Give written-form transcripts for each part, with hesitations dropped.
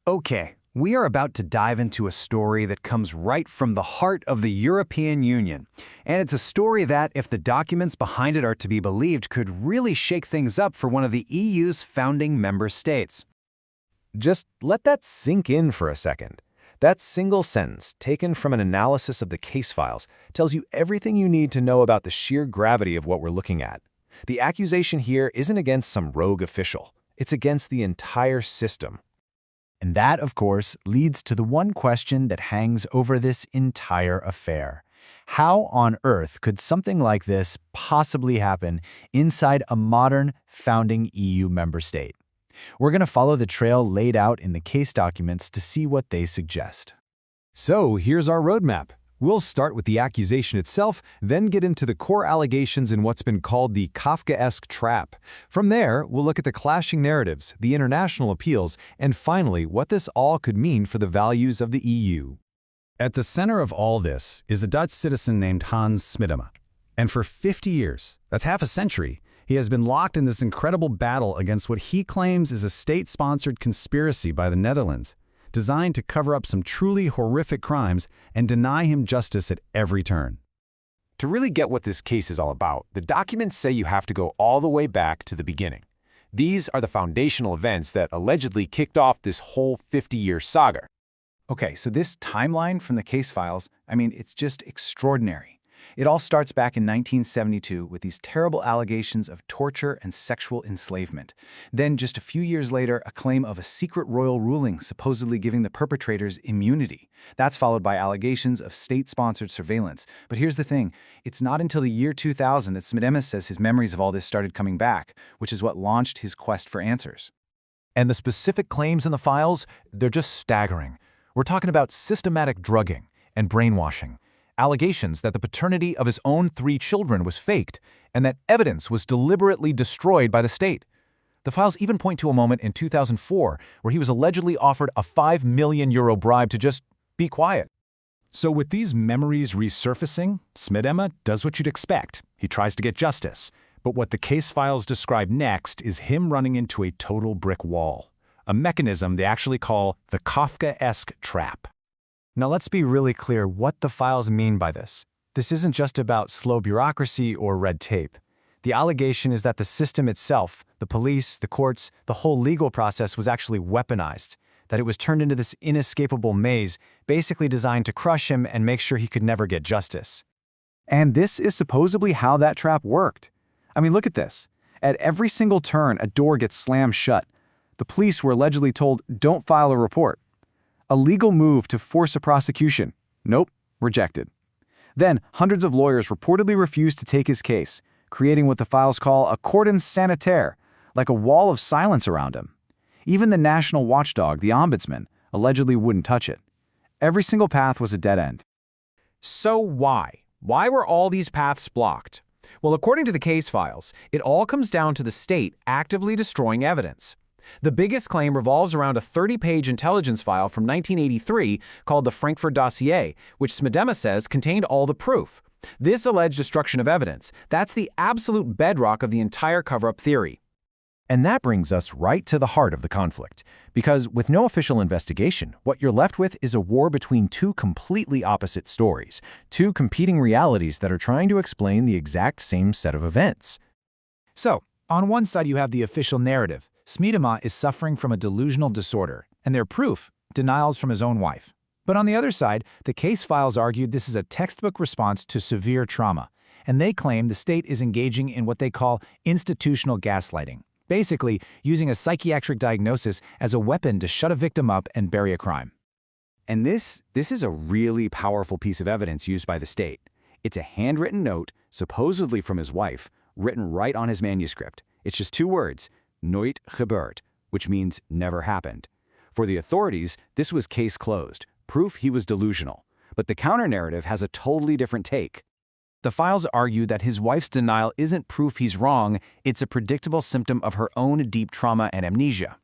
Okay, we are about to dive into a story that comes right from the heart of the European Union. And it's a story that, if the documents behind it are to be believed, could really shake things up for one of the EU's founding member states. Just let that sink in for a second. That single sentence, taken from an analysis of the case files, tells you everything you need to know about the sheer gravity of what we're looking at. The accusation here isn't against some rogue official. It's against the entire system. And that, of course, leads to the one question that hangs over this entire affair. How on earth could something like this possibly happen inside a modern, founding EU member state? We're going to follow the trail laid out in the case documents to see what they suggest. So here's our roadmap. We'll start with the accusation itself, then get into the core allegations in what's been called the Kafkaesque trap. From there, we'll look at the clashing narratives, the international appeals, and finally, what this all could mean for the values of the EU. At the center of all this is a Dutch citizen named Hans Smedema. And for 50 years, that's half a century, he has been locked in this incredible battle against what he claims is a state-sponsored conspiracy by the Netherlands, designed to cover up some truly horrific crimes and deny him justice at every turn. To really get what this case is all about, the documents say you have to go all the way back to the beginning. These are the foundational events that allegedly kicked off this whole 50-year saga. Okay, so this timeline from the case files, it's just extraordinary. It all starts back in 1972 with these terrible allegations of torture and sexual enslavement. Then, just a few years later, a claim of a secret royal ruling supposedly giving the perpetrators immunity. That's followed by allegations of state-sponsored surveillance. But here's the thing, it's not until the year 2000 that Smedema says his memories of all this started coming back, which is what launched his quest for answers. And the specific claims in the files, they're just staggering. We're talking about systematic drugging and brainwashing, allegations that the paternity of his own 3 children was faked, and that evidence was deliberately destroyed by the state. The files even point to a moment in 2004 where he was allegedly offered a €5 million bribe to just be quiet. So with these memories resurfacing, Smedema does what you'd expect. He tries to get justice. But what the case files describe next is him running into a total brick wall, a mechanism they actually call the Kafkaesque trap. Now let's be really clear what the files mean by this. This isn't just about slow bureaucracy or red tape. The allegation is that the system itself, the police, the courts, the whole legal process was actually weaponized, that it was turned into this inescapable maze, basically designed to crush him and make sure he could never get justice. And this is supposedly how that trap worked. Look at this. At every single turn, a door gets slammed shut. The police were allegedly told, "Don't file a report." A legal move to force a prosecution. Nope, rejected. Then, hundreds of lawyers reportedly refused to take his case, creating what the files call a cordon sanitaire, like a wall of silence around him. Even the national watchdog, the ombudsman, allegedly wouldn't touch it. Every single path was a dead end. So why? Why were all these paths blocked? Well, according to the case files, it all comes down to the state actively destroying evidence. The biggest claim revolves around a 30-page intelligence file from 1983 called the Frankfurt Dossier, which Smedema says contained all the proof. This alleged destruction of evidence, that's the absolute bedrock of the entire cover-up theory. And that brings us right to the heart of the conflict. Because with no official investigation, what you're left with is a war between 2 completely opposite stories, 2 competing realities that are trying to explain the exact same set of events. So, on one side you have the official narrative. Smedema is suffering from a delusional disorder, and their proof, denials from his own wife. But on the other side, the case files argued this is a textbook response to severe trauma, and they claim the state is engaging in what they call institutional gaslighting, basically using a psychiatric diagnosis as a weapon to shut a victim up and bury a crime. And this is a really powerful piece of evidence used by the state. It's a handwritten note, supposedly from his wife, written right on his manuscript. It's just 2 words, Nooit gebeurd, which means never happened. For the authorities, this was case closed, proof he was delusional. But the counter-narrative has a totally different take. The files argue that his wife's denial isn't proof he's wrong, it's a predictable symptom of her own deep trauma and amnesia.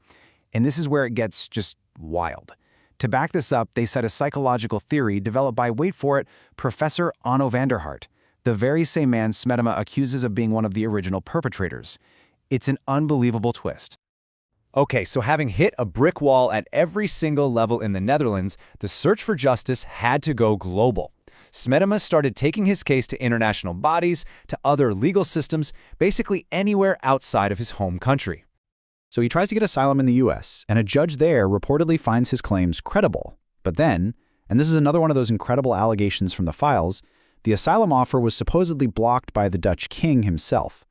And this is where it gets just wild. To back this up, they cite a psychological theory developed by, wait for it, Professor Onno van der Hart, the very same man Smedema accuses of being one of the original perpetrators. It's an unbelievable twist. Okay, so having hit a brick wall at every single level in the Netherlands, the search for justice had to go global. Smedema started taking his case to international bodies, to other legal systems, basically anywhere outside of his home country. So he tries to get asylum in the US, and a judge there reportedly finds his claims credible. But then, and this is another one of those incredible allegations from the files, the asylum offer was supposedly blocked by the Dutch king himself.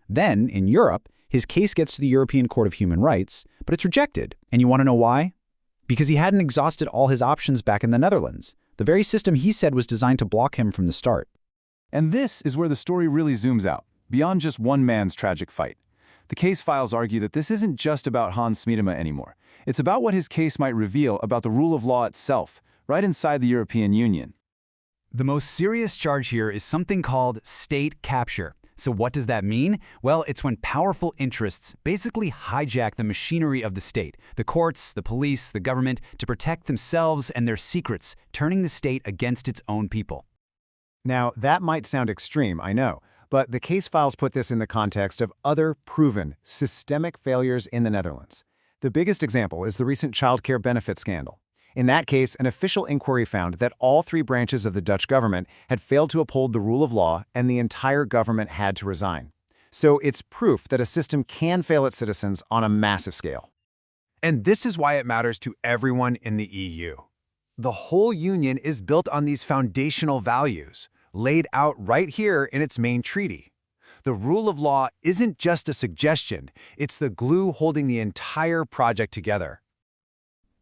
Then, in Europe, his case gets to the European Court of Human Rights, but it's rejected. And you want to know why? Because he hadn't exhausted all his options back in the Netherlands, the very system he said was designed to block him from the start. And this is where the story really zooms out, beyond just one man's tragic fight. The case files argue that this isn't just about Hans Smedema anymore. It's about what his case might reveal about the rule of law itself, right inside the European Union. The most serious charge here is something called state capture. So what does that mean? Well, it's when powerful interests basically hijack the machinery of the state, the courts, the police, the government, to protect themselves and their secrets, turning the state against its own people. Now, that might sound extreme, I know, but the case files put this in the context of other proven, systemic failures in the Netherlands. The biggest example is the recent childcare benefit scandal. In that case, an official inquiry found that all three branches of the Dutch government had failed to uphold the rule of law, and the entire government had to resign. So it's proof that a system can fail its citizens on a massive scale. And this is why it matters to everyone in the EU. The whole union is built on these foundational values, laid out right here in its main treaty. The rule of law isn't just a suggestion, it's the glue holding the entire project together.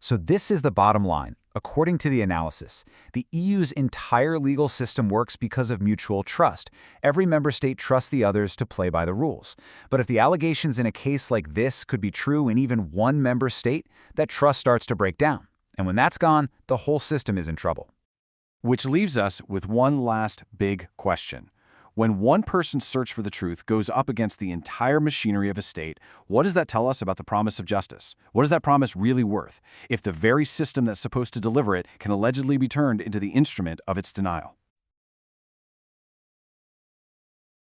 So this is the bottom line. According to the analysis, the EU's entire legal system works because of mutual trust. Every member state trusts the others to play by the rules. But if the allegations in a case like this could be true in even one member state, that trust starts to break down. And when that's gone, the whole system is in trouble. Which leaves us with one last big question. When one person's search for the truth goes up against the entire machinery of a state, what does that tell us about the promise of justice? What is that promise really worth, if the very system that's supposed to deliver it can allegedly be turned into the instrument of its denial?